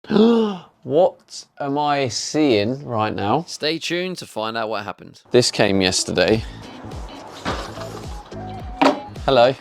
What am I seeing right now? Stay tuned to find out what happened. This came yesterday. Hello.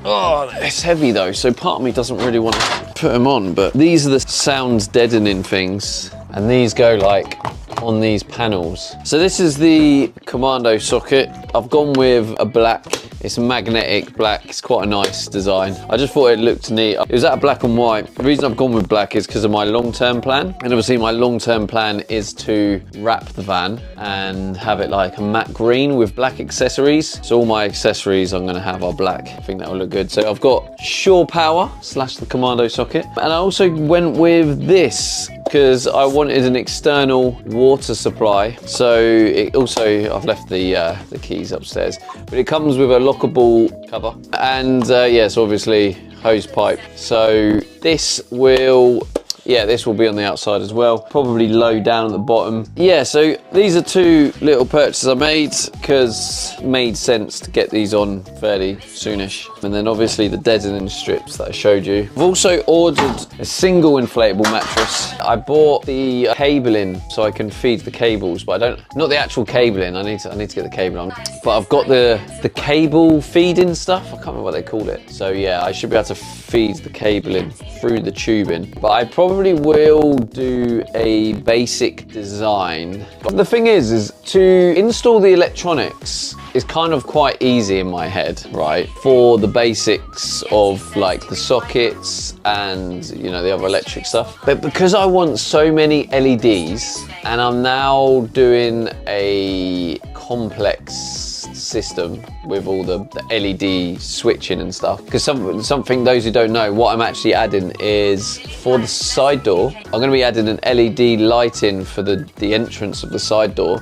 Oh, it's heavy though, so part of me doesn't really want to put them on, but these are the sound deadening things, and these go like on these panels. So this is the commando socket. I've gone with a black. It's a magnetic black. It's quite a nice design. I just thought it looked neat. It was out of black and white. The reason I've gone with black is because of my long-term plan. And obviously my long-term plan is to wrap the van and have it like a matte green with black accessories. So all my accessories I'm gonna have are black. I think that will look good. So I've got Shore Power / the commando socket. And I also went with this because I wanted an external water supply. So it also, I've left the keys upstairs, but it comes with a lockable cover. And yes, obviously hose pipe. So this will, yeah, this will be on the outside as well. Probably low down at the bottom. Yeah, so these are two little purchases I made because it made sense to get these on fairly soonish. And then obviously the deadening strips that I showed you. I've also ordered a single inflatable mattress. I bought the cabling so I can feed the cables, but I don't, not the actual cabling. I need to get the cable on. But I've got the cable feeding stuff. I can't remember what they call it. So yeah, I should be able to feed the cabling through the tubing. But I probably will do a basic design. The thing is to install the electronics is kind of quite easy in my head, right? For the basics of like the sockets and, you know, the other electric stuff. But because I want so many LEDs and I'm now doing a complex system with all the LED switching and stuff, because something those who don't know, what I'm actually adding is for the side door, I'm going to be adding an LED lighting for the entrance of the side door.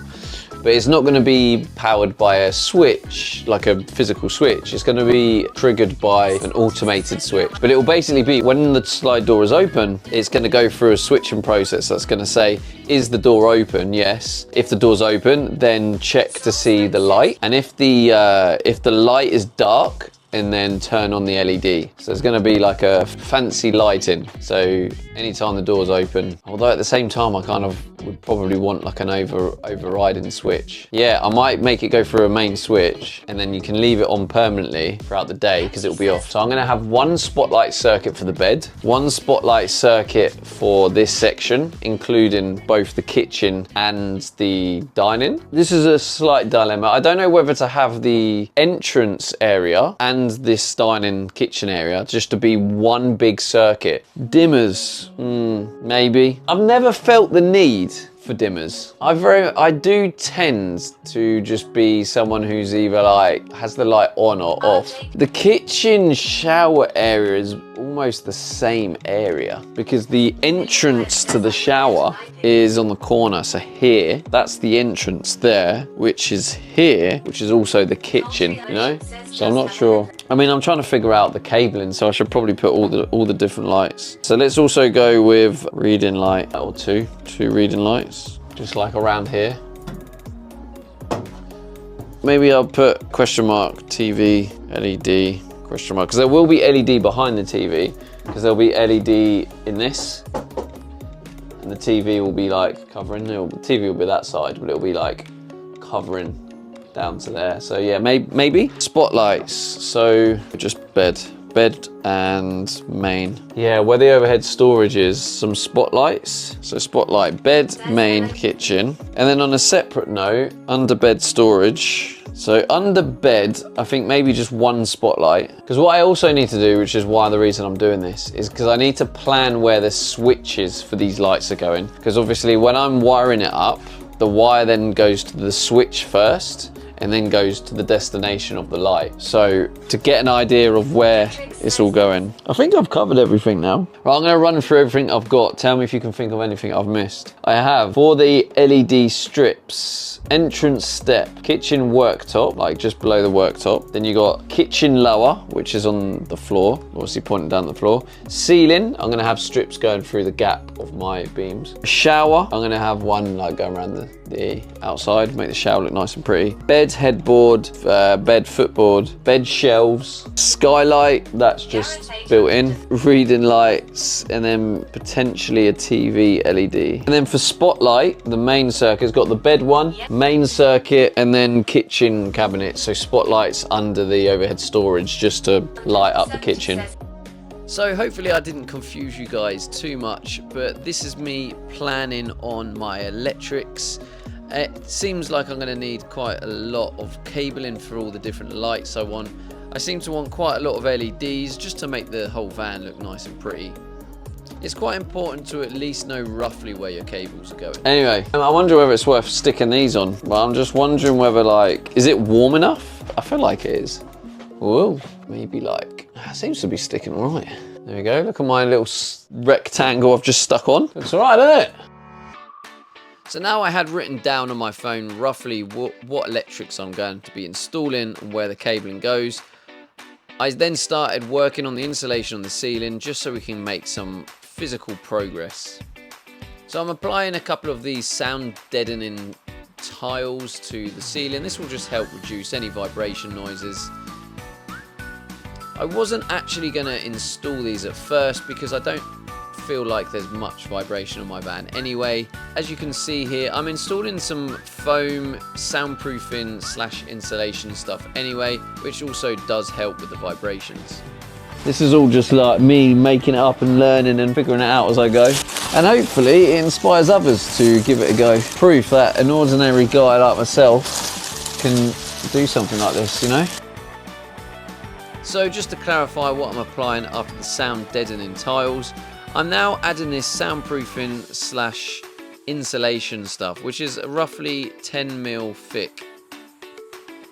But it's not going to be powered by a switch, like a physical switch. It's going to be triggered by an automated switch. But it will basically be, when the slide door is open, it's going to go through a switching process that's going to say, is the door open? Yes. If the door's open, then check to see the light. And if the light is dark, and then turn on the LED. So it's going to be like a fancy lighting. So anytime the door's open, although at the same time I kind of would probably want like an overriding switch. Yeah, I might make it go through a main switch and then you can leave it on permanently throughout the day because it'll be off. So I'm going to have one spotlight circuit for the bed, one spotlight circuit for this section, including both the kitchen and the dining. This is a slight dilemma. I don't know whether to have the entrance area and this dining kitchen area just to be one big circuit. Dimmers, maybe. I've never felt the need for dimmers. I do tend to just be someone who's either like has the light on or off. The kitchen shower area is almost the same area because the entrance to the shower is on the corner. So here, that's the entrance there, which is here, which is also the kitchen, you know? So I'm not sure. I mean, I'm trying to figure out the cabling, so I should probably put all the different lights. So let's also go with reading light or two reading lights, just like around here. Maybe I'll put question mark TV LED question mark, because there will be LED behind the TV, because there'll be LED in this, and the TV will be like covering. The TV will be that side, but it'll be like covering down to there. So yeah, maybe spotlights. So just bed and main. Yeah, where the overhead storage is, some spotlights. So spotlight, bed, main, kitchen. And then on a separate note, under bed storage. So under bed, I think maybe just one spotlight. Because what I also need to do, which is why the reason I'm doing this, is because I need to plan where the switches for these lights are going. Because obviously when I'm wiring it up, the wire then goes to the switch first and then goes to the destination of the light. So to get an idea of where it's all going. I think I've covered everything now. Right, I'm gonna run through everything I've got. Tell me if you can think of anything I've missed. I have, for the LED strips, entrance step, kitchen worktop, like just below the worktop. Then you got kitchen lower, which is on the floor, obviously pointing down the floor. Ceiling, I'm gonna have strips going through the gap of my beams. Shower, I'm gonna have one like going around the outside, make the shower look nice and pretty. Bed headboard, bed footboard, bed shelves, skylight, that that's just built in. Reading lights, and then potentially a TV LED. And then for spotlight, the main circuit's got the bed one, main circuit, and then kitchen cabinet. So spotlights under the overhead storage just to light up the kitchen. So hopefully I didn't confuse you guys too much, but this is me planning on my electrics. It seems like I'm going to need quite a lot of cabling for all the different lights I want. I seem to want quite a lot of LEDs just to make the whole van look nice and pretty. It's quite important to at least know roughly where your cables are going. Anyway, I wonder whether it's worth sticking these on. But I'm just wondering whether, like, is it warm enough? I feel like it is. Whoa, maybe like, it seems to be sticking all right. There we go, look at my little rectangle I've just stuck on. Looks all right, doesn't it? So now I had written down on my phone roughly what electrics I'm going to be installing and where the cabling goes. I then started working on the insulation on the ceiling just so we can make some physical progress. So I'm applying a couple of these sound deadening tiles to the ceiling. This will just help reduce any vibration noises. I wasn't actually going to install these at first because I don't feel like there's much vibration on my van anyway. As you can see here, I'm installing some foam soundproofing / insulation stuff anyway, which also does help with the vibrations. This is all just like me making it up and learning and figuring it out as I go. And hopefully it inspires others to give it a go. Proof that an ordinary guy like myself can do something like this, you know? So just to clarify what I'm applying after the sound deadening tiles, I'm now adding this soundproofing / insulation stuff, which is roughly 10mm thick.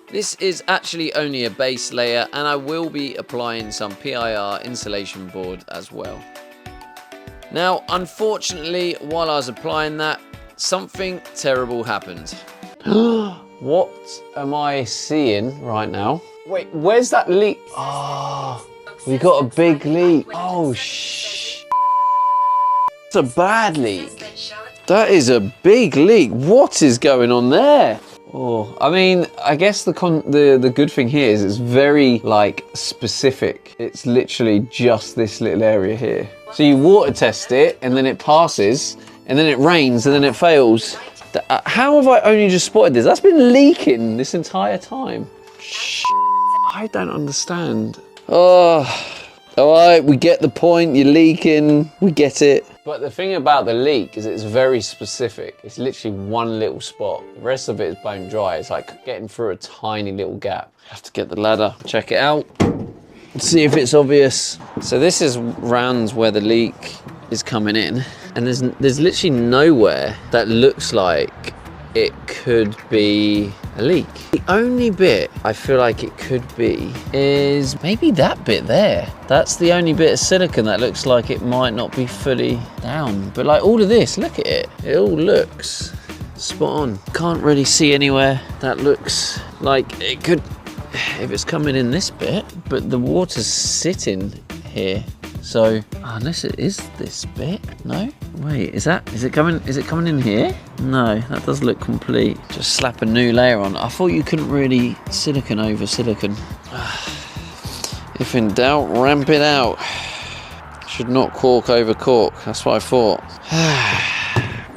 This is actually only a base layer, and I will be applying some PIR insulation board as well. Now, unfortunately, while I was applying that, something terrible happened. What am I seeing right now? Wait, where's that leak? Oh, we got a big leak. Oh, shh. It's a bad leak. That is a big leak. What is going on there? Oh, I mean, I guess the good thing here is it's very, like, specific. It's literally just this little area here. So you water test it, and then it passes, and then it rains, and then it fails. How have I only just spotted this? That's been leaking this entire time. Shh. I don't understand. Oh, all right, we get the point. You're leaking. We get it. But the thing about the leak is it's very specific. It's literally one little spot. The rest of it is bone dry. It's like getting through a tiny little gap. I have to get the ladder, check it out, see if it's obvious. So this is round where the leak is coming in, and there's literally nowhere that looks like it could be a leak. The only bit I feel like it could be is maybe that bit there. That's the only bit of silicone that looks like it might not be fully down. But like all of this, look at it. It all looks spot on. Can't really see anywhere that looks like it could, if it's coming in this bit, but the water's sitting here. So unless it is this bit, no? Wait, is it coming in here? No, that does look complete. Just slap a new layer on. I thought you couldn't really silicone over silicone. If in doubt, ramp it out. Should not cork over cork. That's what I thought.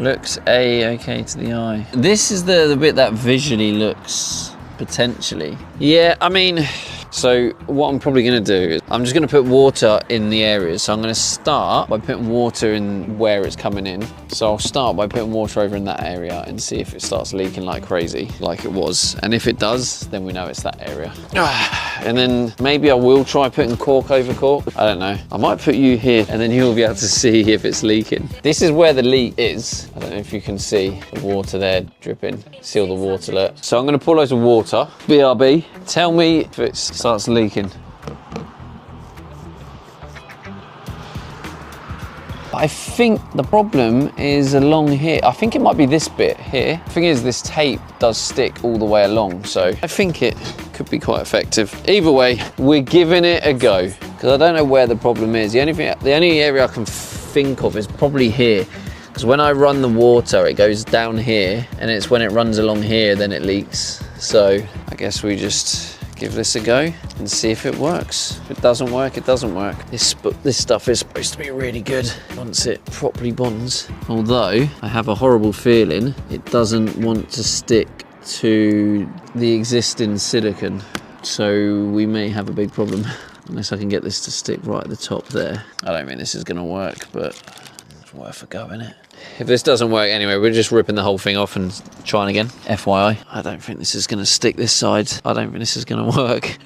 Looks okay to the eye. This is the bit that visually looks potentially. Yeah, I mean, so what I'm probably going to do is I'm just going to put water in the areas. So I'm going to start by putting water in where it's coming in. So I'll start by putting water over in that area and see if it starts leaking like crazy, like it was. And if it does, then we know it's that area. And then maybe I will try putting cork over cork. I don't know. I might put you here and then you'll be able to see if it's leaking. This is where the leak is. I don't know if you can see the water there dripping. See all the water alert. So I'm going to pour loads of water. BRB. Tell me if it starts leaking. I think the problem is along here. I think it might be this bit here. The thing is, this tape does stick all the way along, so I think it could be quite effective. Either way, we're giving it a go because I don't know where the problem is. The only area I can think of is probably here, because when I run the water, it goes down here, and it's when it runs along here then it leaks. So I guess we just give this a go and see if it works. If it doesn't work, it doesn't work. This stuff is supposed to be really good once it properly bonds. Although I have a horrible feeling it doesn't want to stick to the existing silicone. So we may have a big problem unless I can get this to stick right at the top there. I don't think this is gonna work, but it's worth a go, isn't it? If this doesn't work anyway, we're just ripping the whole thing off and trying again. FYI, I don't think this is gonna stick this side. I don't think this is gonna work.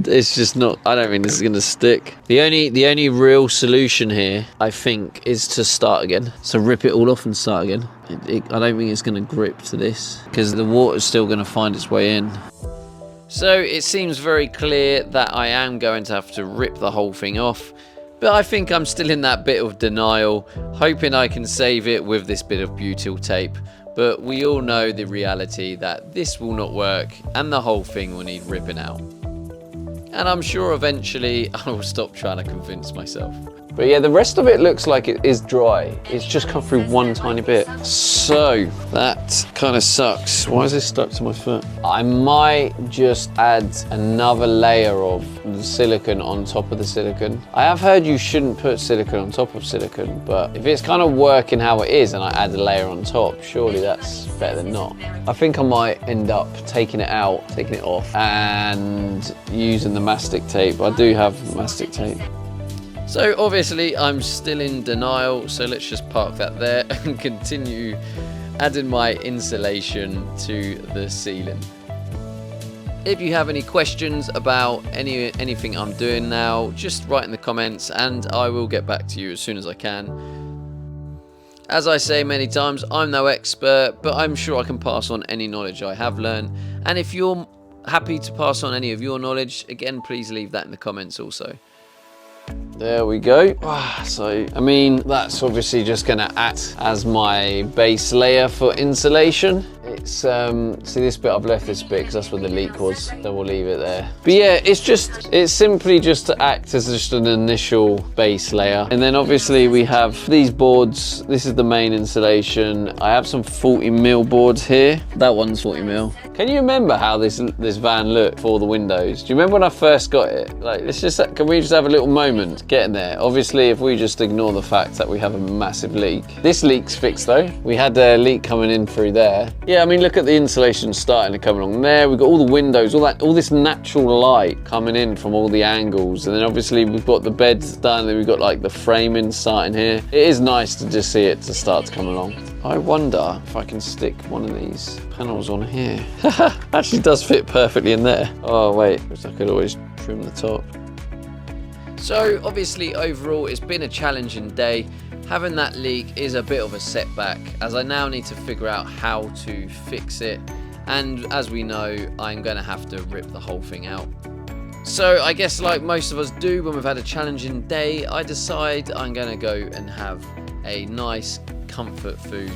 It's just not, I don't think this is gonna stick. The only real solution here, I think, is to start again. So rip it all off and start again. I don't think it's gonna grip to this because the water's still gonna find its way in. So it seems very clear that I am going to have to rip the whole thing off. But I think I'm still in that bit of denial, hoping I can save it with this bit of butyl tape. But we all know the reality that this will not work and the whole thing will need ripping out. And I'm sure eventually I will stop trying to convince myself. But yeah, the rest of it looks like it is dry. It's just come through one tiny bit. So that kind of sucks. Why is this stuck to my foot? I might just add another layer of the silicone on top of the silicone. I have heard you shouldn't put silicone on top of silicone, but if it's kind of working how it is and I add a layer on top, surely that's better than not. I think I might end up taking it out, taking it off, and using the mastic tape. I do have mastic tape. So obviously I'm still in denial, so let's just park that there and continue adding my insulation to the ceiling. If you have any questions about anything I'm doing now, just write in the comments and I will get back to you as soon as I can. As I say many times, I'm no expert, but I'm sure I can pass on any knowledge I have learned. And if you're happy to pass on any of your knowledge, again, please leave that in the comments also. There we go. So, I mean, that's obviously just going to act as my base layer for insulation. It's, see this bit, I've left this bit because that's where the leak was, so we'll leave it there. But yeah, it's simply just to act as just an initial base layer. And then obviously we have these boards. This is the main insulation. I have some 40mm boards here. That one's 40mm. Can you remember how this van looked for the windows? Do you remember when I first got it? Like, can we just have a little moment getting there? Obviously, if we just ignore the fact that we have a massive leak. This leak's fixed though. We had a leak coming in through there. Yeah, I mean, look at the insulation starting to come along there. We've got all the windows, all this natural light coming in from all the angles. And then obviously we've got the beds done, and we've got like the framing starting here. It is nice to just see it to start to come along. I wonder if I can stick one of these panels on here. Actually does fit perfectly in there. Oh wait, which I could always trim the top. So obviously overall it's been a challenging day. Having that leak is a bit of a setback, as I now need to figure out how to fix it, and as we know, I'm going to have to rip the whole thing out. So I guess like most of us do when we've had a challenging day, I decide I'm going to go and have a nice comfort food.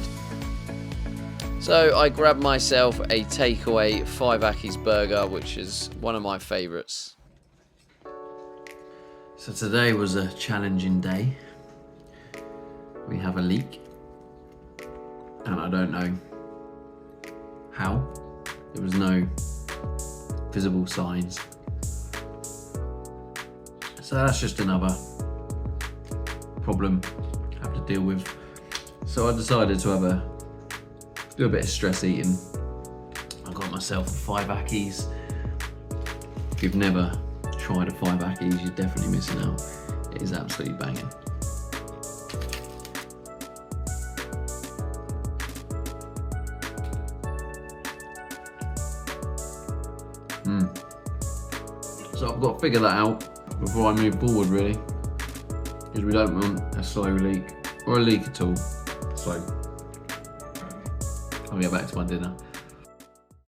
So I grabbed myself a takeaway 5 Ackies burger, which is one of my favourites. So today was a challenging day. We have a leak, and I don't know how. There was no visible signs. So that's just another problem I have to deal with. So I decided to do a bit of stress eating. I got myself 5 Ackies. If you've never tried a 5 Ackies, you're definitely missing out. It is absolutely banging. So I've got to figure that out before I move forward, really, because we don't want a slow leak, or a leak at all. So I'll get back to my dinner.